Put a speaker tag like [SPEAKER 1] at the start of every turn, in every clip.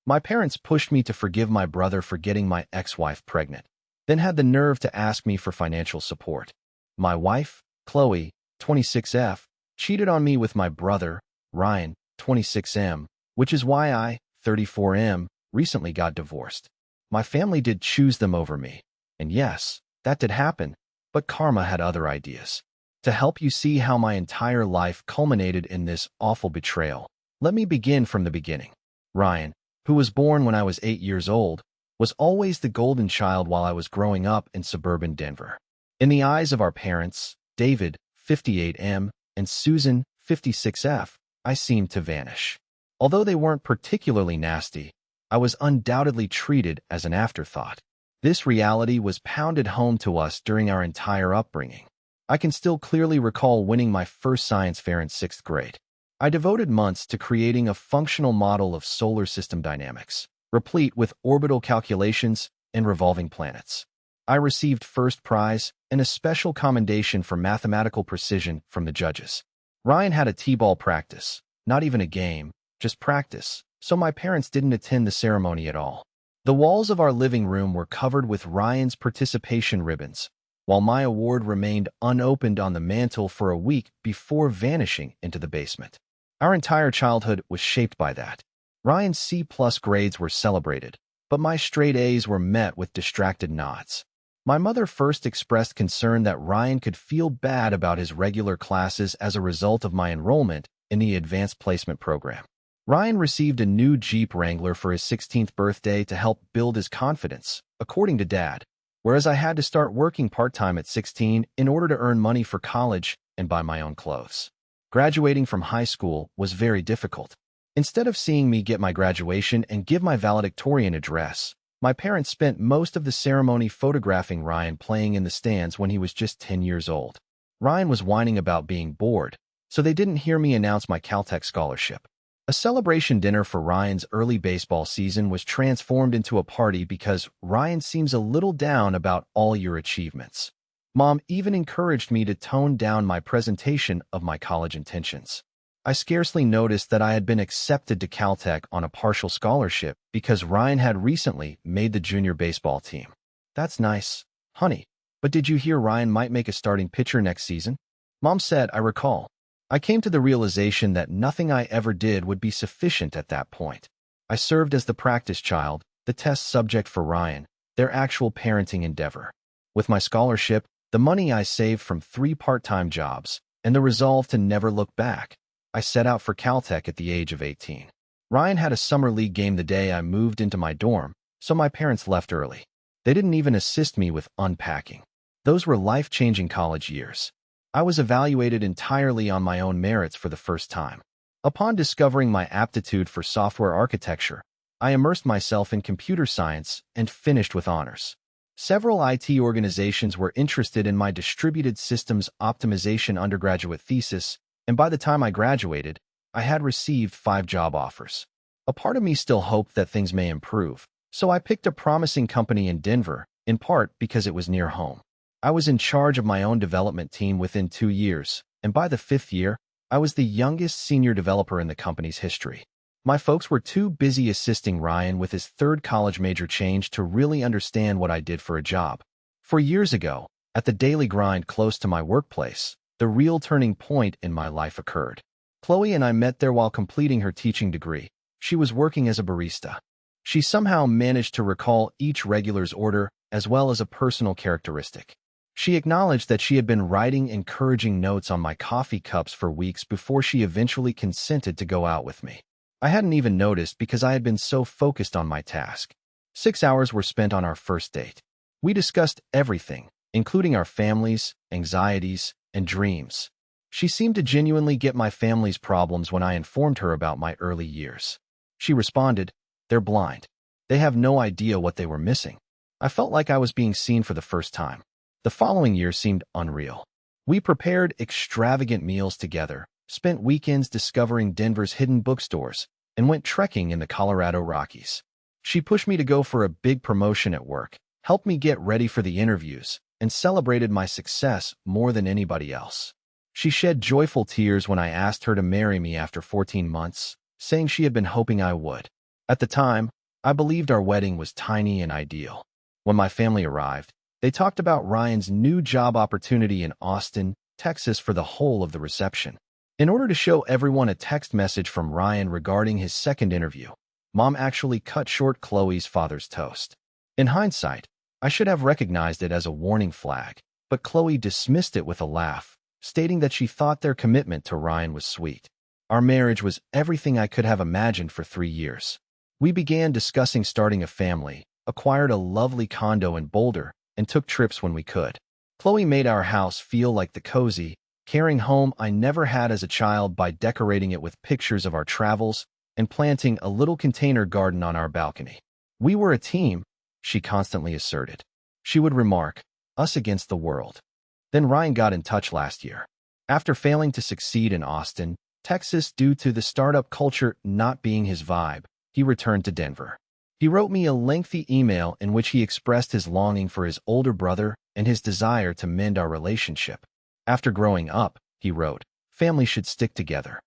[SPEAKER 1] My parents pushed me to forgive my brother for getting my ex-wife pregnant, then had the nerve to ask me for financial support. My wife, Chloe, 26F, cheated on me with my brother, Ryan, 26M, which is why I, 34M, recently got divorced. My family did choose them over me. And yes, that did happen, but karma had other ideas. To help you see how my entire life culminated in this awful betrayal, let me begin from the beginning. Ryan, who was born when I was 8 years old, was always the golden child while I was growing up in suburban Denver. In the eyes of our parents, David, 58M, and Susan, 56F, I seemed to vanish. Although they weren't particularly nasty, I was undoubtedly treated as an afterthought. This reality was pounded home to us during our entire upbringing. I can still clearly recall winning my first science fair in 6th grade. I devoted months to creating a functional model of solar system dynamics, replete with orbital calculations and revolving planets. I received first prize and a special commendation for mathematical precision from the judges. Ryan had a t-ball practice, not even a game, just practice, so my parents didn't attend the ceremony at all. The walls of our living room were covered with Ryan's participation ribbons, while my award remained unopened on the mantle for a week before vanishing into the basement. Our entire childhood was shaped by that. Ryan's C+ grades were celebrated, but my straight A's were met with distracted nods. My mother first expressed concern that Ryan could feel bad about his regular classes as a result of my enrollment in the advanced placement program. Ryan received a new Jeep Wrangler for his 16th birthday to help build his confidence, according to Dad, whereas I had to start working part-time at 16 in order to earn money for college and buy my own clothes. Graduating from high school was very difficult. Instead of seeing me get my graduation and give my valedictorian address, my parents spent most of the ceremony photographing Ryan playing in the stands when he was just 10 years old. Ryan was whining about being bored, so they didn't hear me announce my Caltech scholarship. A celebration dinner for Ryan's early baseball season was transformed into a party because Ryan seems a little down about all your achievements. Mom even encouraged me to tone down my presentation of my college intentions. I scarcely noticed that I had been accepted to Caltech on a partial scholarship because Ryan had recently made the junior baseball team. That's nice, honey. But did you hear Ryan might make a starting pitcher next season? Mom said, I recall. I came to the realization that nothing I ever did would be sufficient at that point. I served as the practice child, the test subject for Ryan, their actual parenting endeavor. With my scholarship, the money I saved from 3 part-time jobs, and the resolve to never look back, I set out for Caltech at the age of 18. Ryan had a summer league game the day I moved into my dorm, so my parents left early. They didn't even assist me with unpacking. Those were life-changing college years. I was evaluated entirely on my own merits for the first time. Upon discovering my aptitude for software architecture, I immersed myself in computer science and finished with honors. Several IT organizations were interested in my distributed systems optimization undergraduate thesis, and by the time I graduated, I had received 5 job offers. A part of me still hoped that things may improve, so I picked a promising company in Denver, in part because it was near home. I was in charge of my own development team within 2 years, and by the 5th year, I was the youngest senior developer in the company's history. My folks were too busy assisting Ryan with his 3rd college major change to really understand what I did for a job. 4 years ago, at the daily grind close to my workplace, the real turning point in my life occurred. Chloe and I met there while completing her teaching degree. She was working as a barista. She somehow managed to recall each regular's order as well as a personal characteristic. She acknowledged that she had been writing encouraging notes on my coffee cups for weeks before she eventually consented to go out with me. I hadn't even noticed because I had been so focused on my task. 6 hours were spent on our first date. We discussed everything, including our families, anxieties, and dreams. She seemed to genuinely get my family's problems when I informed her about my early years. She responded, "They're blind. They have no idea what they were missing." I felt like I was being seen for the first time. The following year seemed unreal. We prepared extravagant meals together, spent weekends discovering Denver's hidden bookstores, and went trekking in the Colorado Rockies. She pushed me to go for a big promotion at work, helped me get ready for the interviews, and celebrated my success more than anybody else. She shed joyful tears when I asked her to marry me after 14 months, saying she had been hoping I would. At the time, I believed our wedding was tiny and ideal. When my family arrived, they talked about Ryan's new job opportunity in Austin, Texas for the whole of the reception. In order to show everyone a text message from Ryan regarding his second interview, Mom actually cut short Chloe's father's toast. In hindsight, I should have recognized it as a warning flag, but Chloe dismissed it with a laugh, stating that she thought their commitment to Ryan was sweet. Our marriage was everything I could have imagined for 3 years. We began discussing starting a family, acquired a lovely condo in Boulder, and took trips when we could. Chloe made our house feel like the cozy, caring home I never had as a child by decorating it with pictures of our travels and planting a little container garden on our balcony. We were a team, she constantly asserted. She would remark, us against the world. Then Ryan got in touch last year. After failing to succeed in Austin, Texas due to the startup culture not being his vibe, he returned to Denver. He wrote me a lengthy email in which he expressed his longing for his older brother and his desire to mend our relationship. After growing up, he wrote, family should stick together.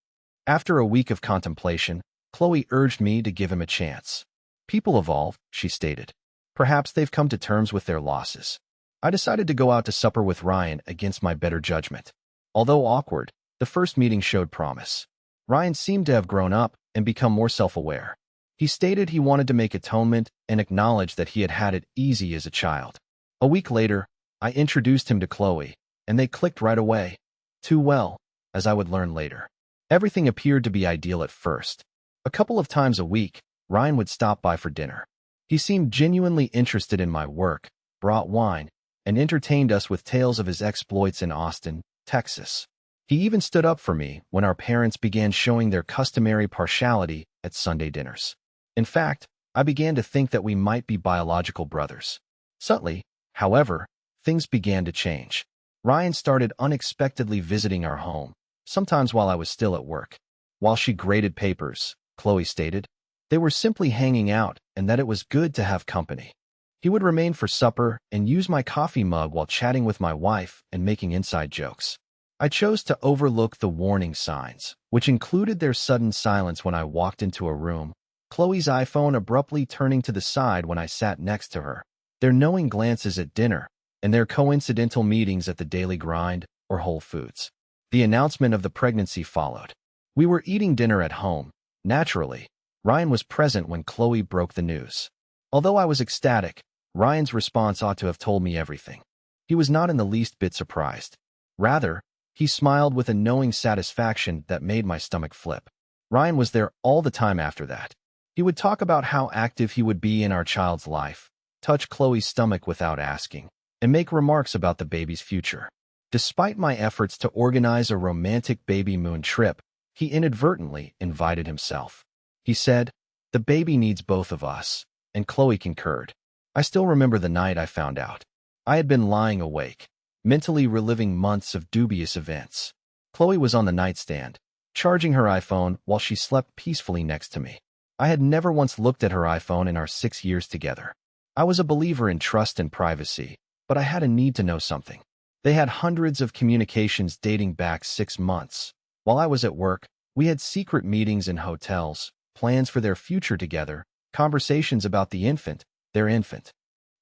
[SPEAKER 1] After a week of contemplation, Chloe urged me to give him a chance. People evolve, she stated. Perhaps they've come to terms with their losses. I decided to go out to supper with Ryan against my better judgment. Although awkward, the first meeting showed promise. Ryan seemed to have grown up and become more self-aware. He stated he wanted to make atonement and acknowledged that he had had it easy as a child. A week later, I introduced him to Chloe, and they clicked right away. Too well, as I would learn later. Everything appeared to be ideal at first. A couple of times a week, Ryan would stop by for dinner. He seemed genuinely interested in my work, brought wine, and entertained us with tales of his exploits in Austin, Texas. He even stood up for me when our parents began showing their customary partiality at Sunday dinners. In fact, I began to think that we might be biological brothers. Suddenly, however, things began to change. Ryan started unexpectedly visiting our home, sometimes while I was still at work. While she graded papers, Chloe stated, they were simply hanging out and that it was good to have company. He would remain for supper and use my coffee mug while chatting with my wife and making inside jokes. I chose to overlook the warning signs, which included their sudden silence when I walked into a room, Chloe's iPhone abruptly turning to the side when I sat next to her, their knowing glances at dinner, and their coincidental meetings at the Daily Grind or Whole Foods. The announcement of the pregnancy followed. We were eating dinner at home. Naturally, Ryan was present when Chloe broke the news. Although I was ecstatic, Ryan's response ought to have told me everything. He was not in the least bit surprised. Rather, he smiled with a knowing satisfaction that made my stomach flip. Ryan was there all the time after that. He would talk about how active he would be in our child's life, touch Chloe's stomach without asking, and make remarks about the baby's future. Despite my efforts to organize a romantic baby moon trip, he inadvertently invited himself. He said, the baby needs both of us, and Chloe concurred. I still remember the night I found out. I had been lying awake, mentally reliving months of dubious events. Chloe was on the nightstand, charging her iPhone while she slept peacefully next to me. I had never once looked at her iPhone in our 6 years together. I was a believer in trust and privacy, but I had a need to know something. They had hundreds of communications dating back 6 months. While I was at work, we had secret meetings in hotels, plans for their future together, conversations about their infant.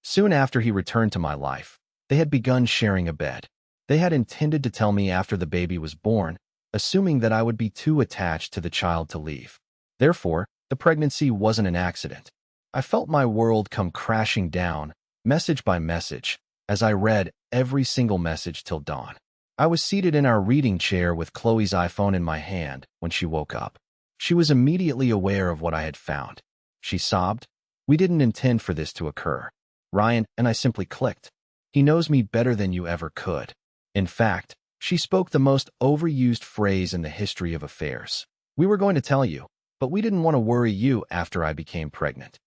[SPEAKER 1] Soon after he returned to my life, they had begun sharing a bed. They had intended to tell me after the baby was born, assuming that I would be too attached to the child to leave. Therefore, the pregnancy wasn't an accident. I felt my world come crashing down, message by message, as I read every single message till dawn. I was seated in our reading chair with Chloe's iPhone in my hand when she woke up. She was immediately aware of what I had found. She sobbed, "We didn't intend for this to occur. Ryan and I simply clicked. He knows me better than you ever could." In fact, she spoke the most overused phrase in the history of affairs. "We were going to tell you, but we didn't want to worry you after I became pregnant."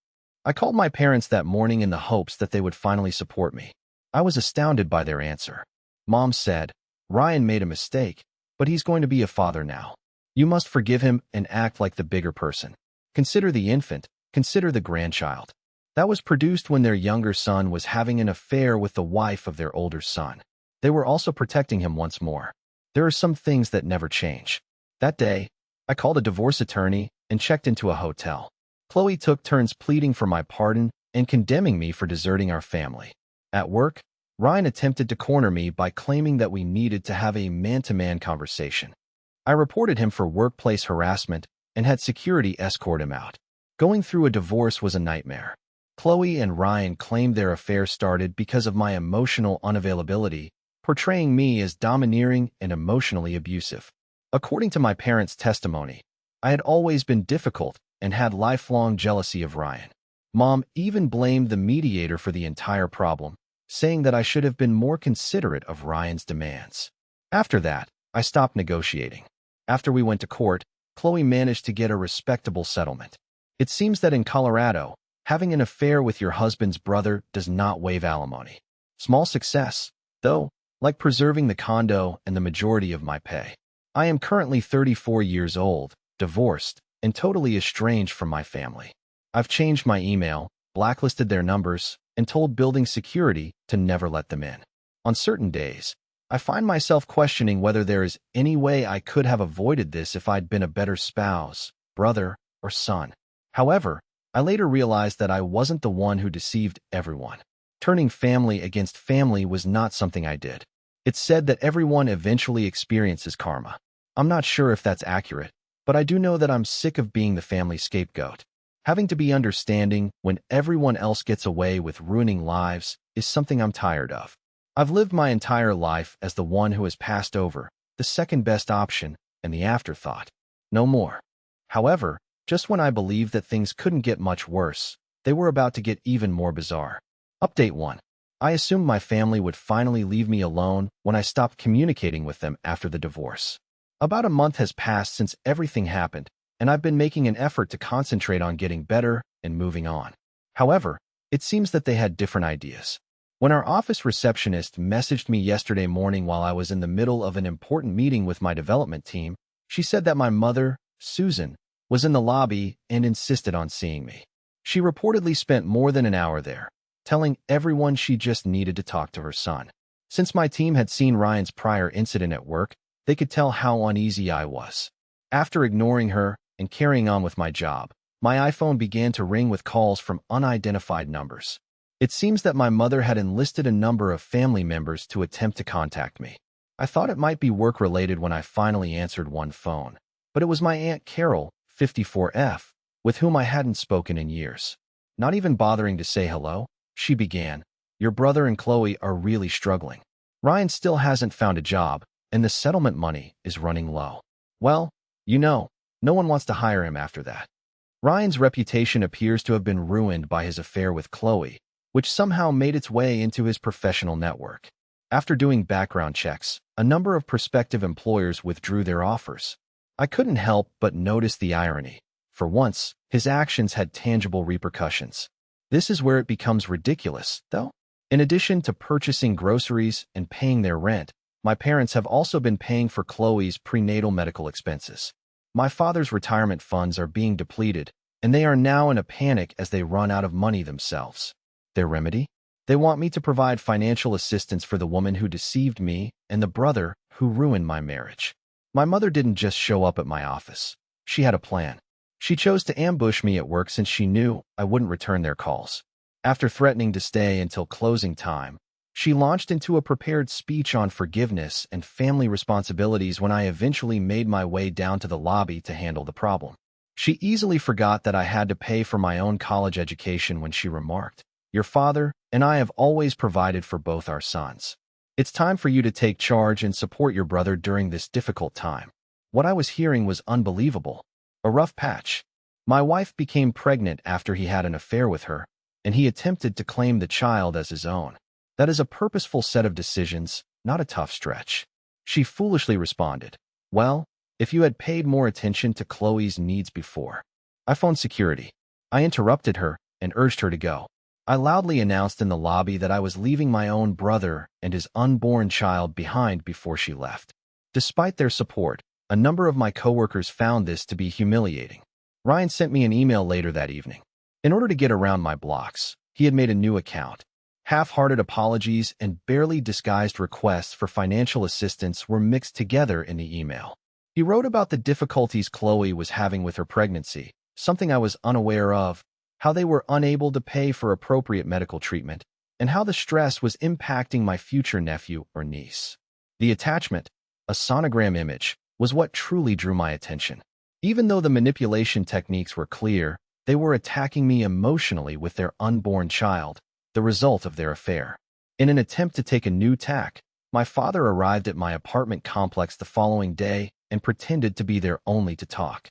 [SPEAKER 1] I called my parents that morning in the hopes that they would finally support me. I was astounded by their answer. Mom said, "Ryan made a mistake, but he's going to be a father now. You must forgive him and act like the bigger person. Consider the infant, consider the grandchild." That was produced when their younger son was having an affair with the wife of their older son. They were also protecting him once more. There are some things that never change. That day, I called a divorce attorney and checked into a hotel. Chloe took turns pleading for my pardon and condemning me for deserting our family. At work, Ryan attempted to corner me by claiming that we needed to have a man-to-man conversation. I reported him for workplace harassment and had security escort him out. Going through a divorce was a nightmare. Chloe and Ryan claimed their affair started because of my emotional unavailability, portraying me as domineering and emotionally abusive. According to my parents' testimony, I had always been difficult and had lifelong jealousy of Ryan. Mom even blamed the mediator for the entire problem, saying that I should have been more considerate of Ryan's demands. After that, I stopped negotiating. After we went to court, Chloe managed to get a respectable settlement. It seems that in Colorado, having an affair with your husband's brother does not waive alimony. Small success, though, like preserving the condo and the majority of my pay. I am currently 34 years old, divorced, and totally estranged from my family. I've changed my email, blacklisted their numbers, and told building security to never let them in. On certain days, I find myself questioning whether there is any way I could have avoided this if I'd been a better spouse, brother, or son. However, I later realized that I wasn't the one who deceived everyone. Turning family against family was not something I did. It's said that everyone eventually experiences karma. I'm not sure if that's accurate, but I do know that I'm sick of being the family scapegoat. Having to be understanding when everyone else gets away with ruining lives is something I'm tired of. I've lived my entire life as the one who has passed over, the second best option, and the afterthought. No more. However, just when I believed that things couldn't get much worse, they were about to get even more bizarre. Update 1. I assumed my family would finally leave me alone when I stopped communicating with them after the divorce. About a month has passed since everything happened, and I've been making an effort to concentrate on getting better and moving on. However, it seems that they had different ideas. When our office receptionist messaged me yesterday morning while I was in the middle of an important meeting with my development team, she said that my mother, Susan, was in the lobby and insisted on seeing me. She reportedly spent more than an hour there, telling everyone she just needed to talk to her son. Since my team had seen Ryan's prior incident at work, they could tell how uneasy I was. After ignoring her and carrying on with my job, my iPhone began to ring with calls from unidentified numbers. It seems that my mother had enlisted a number of family members to attempt to contact me. I thought it might be work-related when I finally answered one phone, but it was my Aunt Carol, 54F, with whom I hadn't spoken in years. Not even bothering to say hello, she began, "Your brother and Chloe are really struggling. Ryan still hasn't found a job, and the settlement money is running low. Well, no one wants to hire him after that." Ryan's reputation appears to have been ruined by his affair with Chloe, which somehow made its way into his professional network. After doing background checks, a number of prospective employers withdrew their offers. I couldn't help but notice the irony. For once, his actions had tangible repercussions. This is where it becomes ridiculous, though. In addition to purchasing groceries and paying their rent, my parents have also been paying for Chloe's prenatal medical expenses. My father's retirement funds are being depleted, and they are now in a panic as they run out of money themselves. Their remedy? They want me to provide financial assistance for the woman who deceived me and the brother who ruined my marriage. My mother didn't just show up at my office. She had a plan. She chose to ambush me at work since she knew I wouldn't return their calls. After threatening to stay until closing time, she launched into a prepared speech on forgiveness and family responsibilities when I eventually made my way down to the lobby to handle the problem. She easily forgot that I had to pay for my own college education when she remarked, "Your father and I have always provided for both our sons. It's time for you to take charge and support your brother during this difficult time." What I was hearing was unbelievable. A rough patch. My wife became pregnant after he had an affair with her, and he attempted to claim the child as his own. That is a purposeful set of decisions, not a tough stretch. She foolishly responded, "Well, if you had paid more attention to Chloe's needs before." I phoned security. I interrupted her and urged her to go. I loudly announced in the lobby that I was leaving my own brother and his unborn child behind before she left. Despite their support, a number of my coworkers found this to be humiliating. Ryan sent me an email later that evening. In order to get around my blocks, he had made a new account. Half-hearted apologies and barely disguised requests for financial assistance were mixed together in the email. He wrote about the difficulties Chloe was having with her pregnancy, something I was unaware of, how they were unable to pay for appropriate medical treatment, and how the stress was impacting my future nephew or niece. The attachment, a sonogram image, was what truly drew my attention. Even though the manipulation techniques were clear, they were attacking me emotionally with their unborn child, the result of their affair. In an attempt to take a new tack, my father arrived at my apartment complex the following day and pretended to be there only to talk.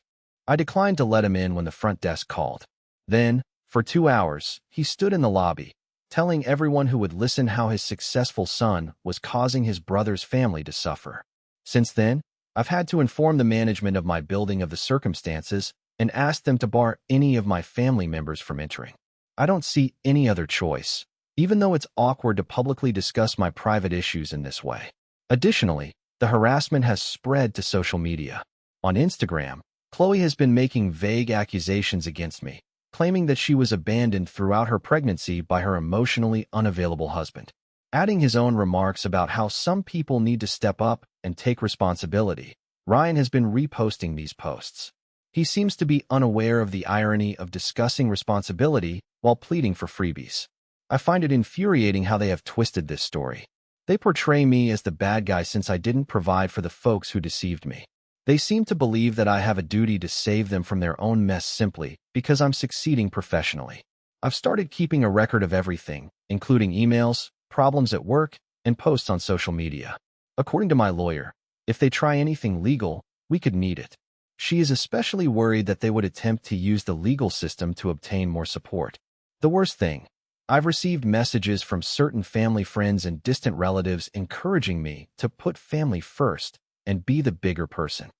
[SPEAKER 1] I declined to let him in when the front desk called. Then, for 2 hours, he stood in the lobby, telling everyone who would listen how his successful son was causing his brother's family to suffer. Since then, I've had to inform the management of my building of the circumstances and ask them to bar any of my family members from entering. I don't see any other choice, even though it's awkward to publicly discuss my private issues in this way. Additionally, the harassment has spread to social media. On Instagram, Chloe has been making vague accusations against me, claiming that she was abandoned throughout her pregnancy by her emotionally unavailable husband, adding his own remarks about how some people need to step up and take responsibility. Ryan has been reposting these posts. He seems to be unaware of the irony of discussing responsibility while pleading for freebies. I find it infuriating how they have twisted this story. They portray me as the bad guy since I didn't provide for the folks who deceived me. They seem to believe that I have a duty to save them from their own mess simply because I'm succeeding professionally. I've started keeping a record of everything, including emails, problems at work, and posts on social media. According to my lawyer, if they try anything legal, we could need it. She is especially worried that they would attempt to use the legal system to obtain more support. The worst thing, I've received messages from certain family friends and distant relatives encouraging me to put family first and be the bigger person.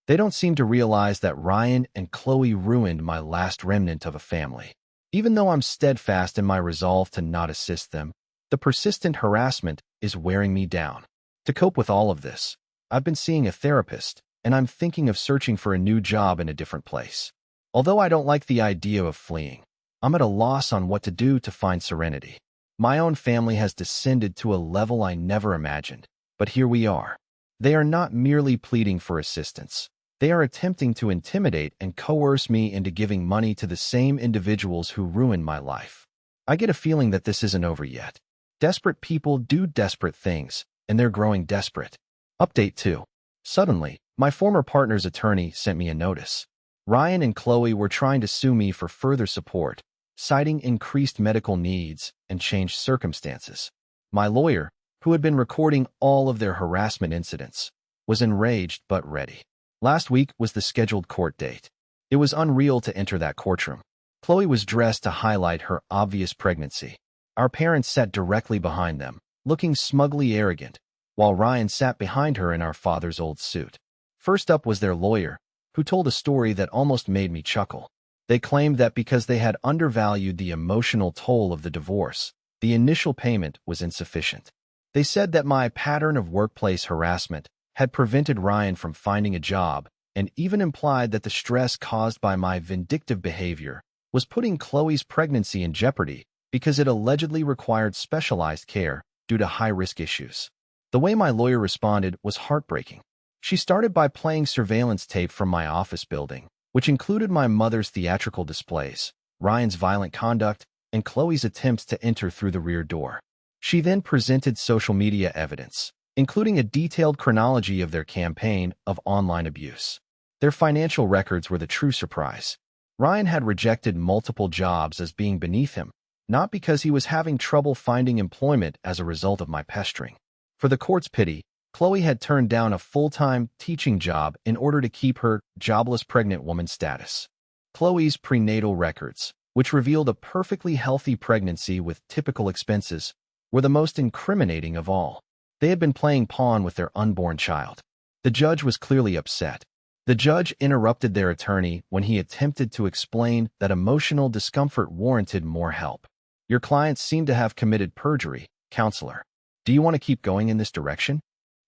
[SPEAKER 1] They don't seem to realize that Ryan and Chloe ruined my last remnant of a family. Even though I'm steadfast in my resolve to not assist them, the persistent harassment is wearing me down. To cope with all of this, I've been seeing a therapist, and I'm thinking of searching for a new job in a different place. Although I don't like the idea of fleeing, I'm at a loss on what to do to find serenity. My own family has descended to a level I never imagined, but here we are. They are not merely pleading for assistance. They are attempting to intimidate and coerce me into giving money to the same individuals who ruined my life. I get a feeling that this isn't over yet. Desperate people do desperate things, and they're growing desperate. Update 2. Suddenly, my former partner's attorney sent me a notice. Ryan and Chloe were trying to sue me for further support, citing increased medical needs and changed circumstances. My lawyer, who had been recording all of their harassment incidents, was enraged but ready. Last week was the scheduled court date. It was unreal to enter that courtroom. Chloe was dressed to highlight her obvious pregnancy. Our parents sat directly behind them, looking smugly arrogant, while Ryan sat behind her in our father's old suit. First up was their lawyer, who told a story that almost made me chuckle. They claimed that because they had undervalued the emotional toll of the divorce, the initial payment was insufficient. They said that my pattern of workplace harassment had prevented Ryan from finding a job and even implied that the stress caused by my vindictive behavior was putting Chloe's pregnancy in jeopardy because it allegedly required specialized care due to high-risk issues. The way my lawyer responded was heartbreaking. She started by playing surveillance tape from my office building, which included my mother's theatrical displays, Ryan's violent conduct, and Chloe's attempts to enter through the rear door. She then presented social media evidence, including a detailed chronology of their campaign of online abuse. Their financial records were the true surprise. Ryan had rejected multiple jobs as being beneath him, not because he was having trouble finding employment as a result of my pestering. For the court's pity, Chloe had turned down a full-time teaching job in order to keep her jobless pregnant woman status. Chloe's prenatal records, which revealed a perfectly healthy pregnancy with typical expenses, were the most incriminating of all. They had been playing pawn with their unborn child. The judge was clearly upset. The judge interrupted their attorney when he attempted to explain that emotional discomfort warranted more help. Your clients seem to have committed perjury, counselor. Do you want to keep going in this direction?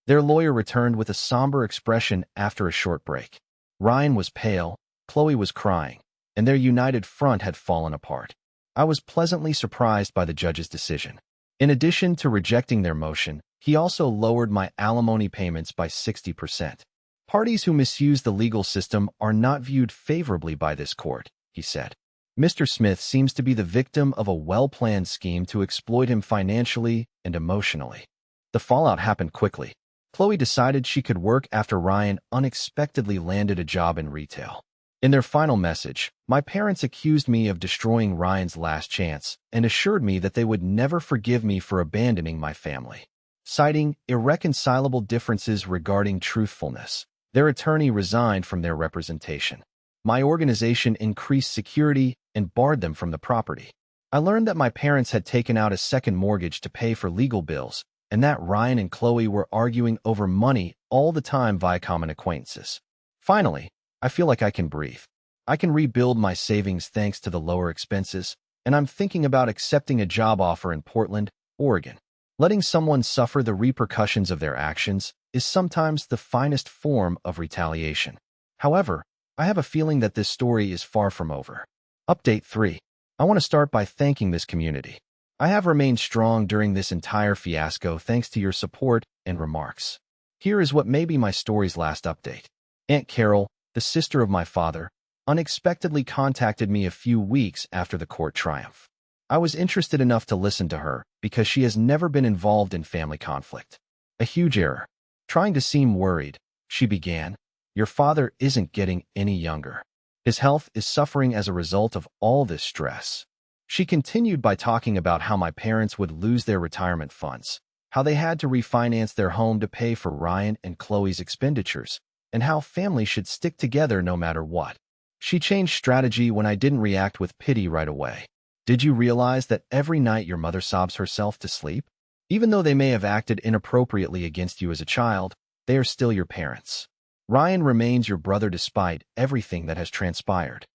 [SPEAKER 1] Their lawyer returned with a somber expression after a short break. Ryan was pale, Chloe was crying, and their united front had fallen apart. I was pleasantly surprised by the judge's decision. In addition to rejecting their motion, he also lowered my alimony payments by 60%. Parties who misuse the legal system are not viewed favorably by this court, he said. Mr. Smith seems to be the victim of a well-planned scheme to exploit him financially and emotionally. The fallout happened quickly. Chloe decided she could work after Ryan unexpectedly landed a job in retail. In their final message, my parents accused me of destroying Ryan's last chance and assured me that they would never forgive me for abandoning my family. Citing irreconcilable differences regarding truthfulness, their attorney resigned from their representation. My organization increased security and barred them from the property. I learned that my parents had taken out a second mortgage to pay for legal bills, and that Ryan and Chloe were arguing over money all the time via common acquaintances. Finally, I feel like I can breathe. I can rebuild my savings thanks to the lower expenses, and I'm thinking about accepting a job offer in Portland, Oregon. Letting someone suffer the repercussions of their actions is sometimes the finest form of retaliation. However, I have a feeling that this story is far from over. Update 3. I want to start by thanking this community. I have remained strong during this entire fiasco thanks to your support and remarks. Here is what may be my story's last update. Aunt Carol, the sister of my father, unexpectedly contacted me a few weeks after the court triumph. I was interested enough to listen to her because she has never been involved in family conflict. A huge error. Trying to seem worried, she began, "Your father isn't getting any younger. His health is suffering as a result of all this stress." She continued by talking about how my parents would lose their retirement funds, how they had to refinance their home to pay for Ryan and Chloe's expenditures, and how family should stick together no matter what. She changed strategy when I didn't react with pity right away. "Did you realize that every night your mother sobs herself to sleep? Even though they may have acted inappropriately against you as a child, they are still your parents. Ryan remains your brother despite everything that has transpired."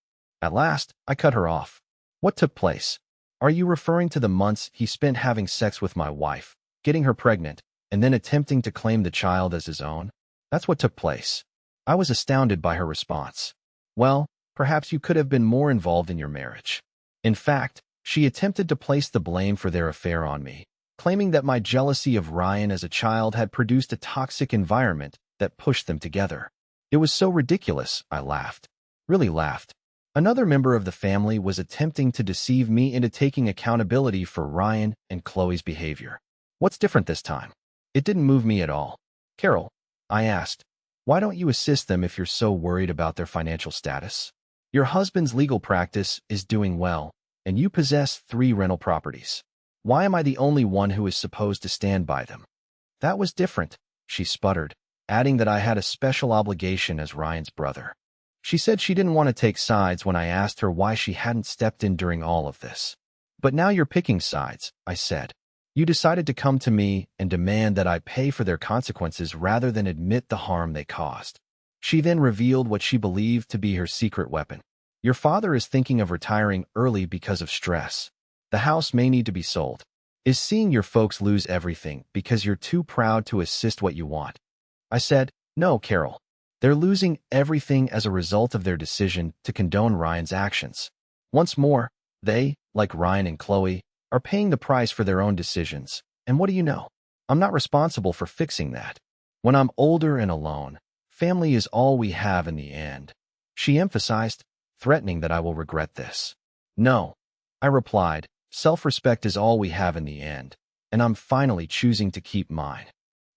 [SPEAKER 1] At last, I cut her off. "What took place? Are you referring to the months he spent having sex with my wife, getting her pregnant, and then attempting to claim the child as his own? That's what took place." I was astounded by her response. "Well, perhaps you could have been more involved in your marriage." In fact, she attempted to place the blame for their affair on me, claiming that my jealousy of Ryan as a child had produced a toxic environment that pushed them together. It was so ridiculous, I laughed. Really laughed. Another member of the family was attempting to deceive me into taking accountability for Ryan and Chloe's behavior. What's different this time? It didn't move me at all. "Carol," I asked, "why don't you assist them if you're so worried about their financial status? Your husband's legal practice is doing well, and you possess 3 rental properties. Why am I the only one who is supposed to stand by them?" "That was different," she sputtered, adding that I had a special obligation as Ryan's brother. She said she didn't want to take sides when I asked her why she hadn't stepped in during all of this. "But now you're picking sides," I said. "You decided to come to me and demand that I pay for their consequences rather than admit the harm they caused." She then revealed what she believed to be her secret weapon. "Your father is thinking of retiring early because of stress. The house may need to be sold. Is seeing your folks lose everything because you're too proud to assist what you want." I said, "No, Carol. They're losing everything as a result of their decision to condone Ryan's actions. Once more, they, like Ryan and Chloe, are paying the price for their own decisions. And what do you know? I'm not responsible for fixing that. When I'm older and alone, family is all we have in the end." She emphasized, threatening that I will regret this. "No," I replied, "self-respect is all we have in the end, and I'm finally choosing to keep mine."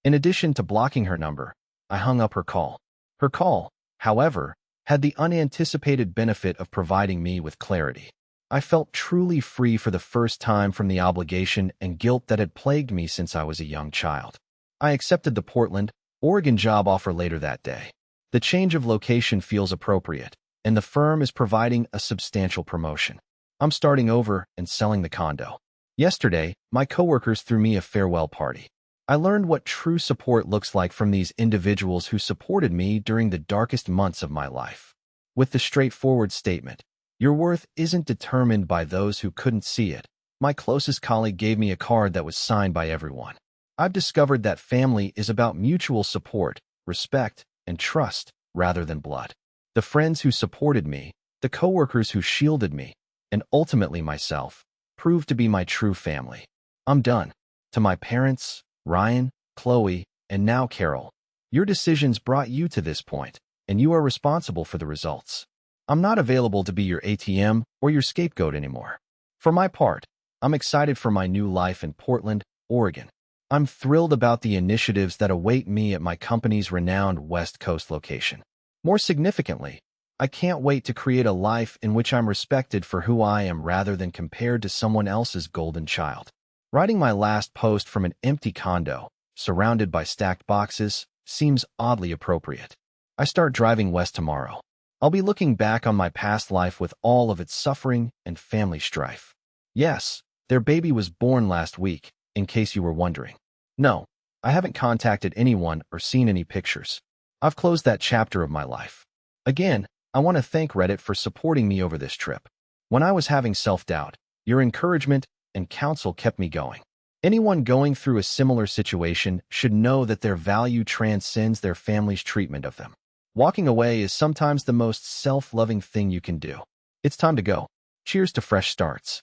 [SPEAKER 1] In addition to blocking her number, I hung up her call. Her call, however, had the unanticipated benefit of providing me with clarity. I felt truly free for the first time from the obligation and guilt that had plagued me since I was a young child. I accepted the Portland, Oregon job offer later that day. The change of location feels appropriate, and the firm is providing a substantial promotion. I'm starting over and selling the condo. Yesterday, my coworkers threw me a farewell party. I learned what true support looks like from these individuals who supported me during the darkest months of my life. With the straightforward statement, "Your worth isn't determined by those who couldn't see it," my closest colleague gave me a card that was signed by everyone. I've discovered that family is about mutual support, respect, and trust rather than blood. The friends who supported me, the coworkers who shielded me, and ultimately myself, proved to be my true family. I'm done. To my parents, Ryan, Chloe, and now Carol, your decisions brought you to this point, and you are responsible for the results. I'm not available to be your ATM or your scapegoat anymore. For my part, I'm excited for my new life in Portland, Oregon. I'm thrilled about the initiatives that await me at my company's renowned West Coast location. More significantly, I can't wait to create a life in which I'm respected for who I am rather than compared to someone else's golden child. Writing my last post from an empty condo, surrounded by stacked boxes, seems oddly appropriate. I start driving west tomorrow. I'll be looking back on my past life with all of its suffering and family strife. Yes, their baby was born last week, in case you were wondering. No, I haven't contacted anyone or seen any pictures. I've closed that chapter of my life. Again, I want to thank Reddit for supporting me over this trip. When I was having self-doubt, your encouragement and counsel kept me going. Anyone going through a similar situation should know that their value transcends their family's treatment of them. Walking away is sometimes the most self-loving thing you can do. It's time to go. Cheers to fresh starts.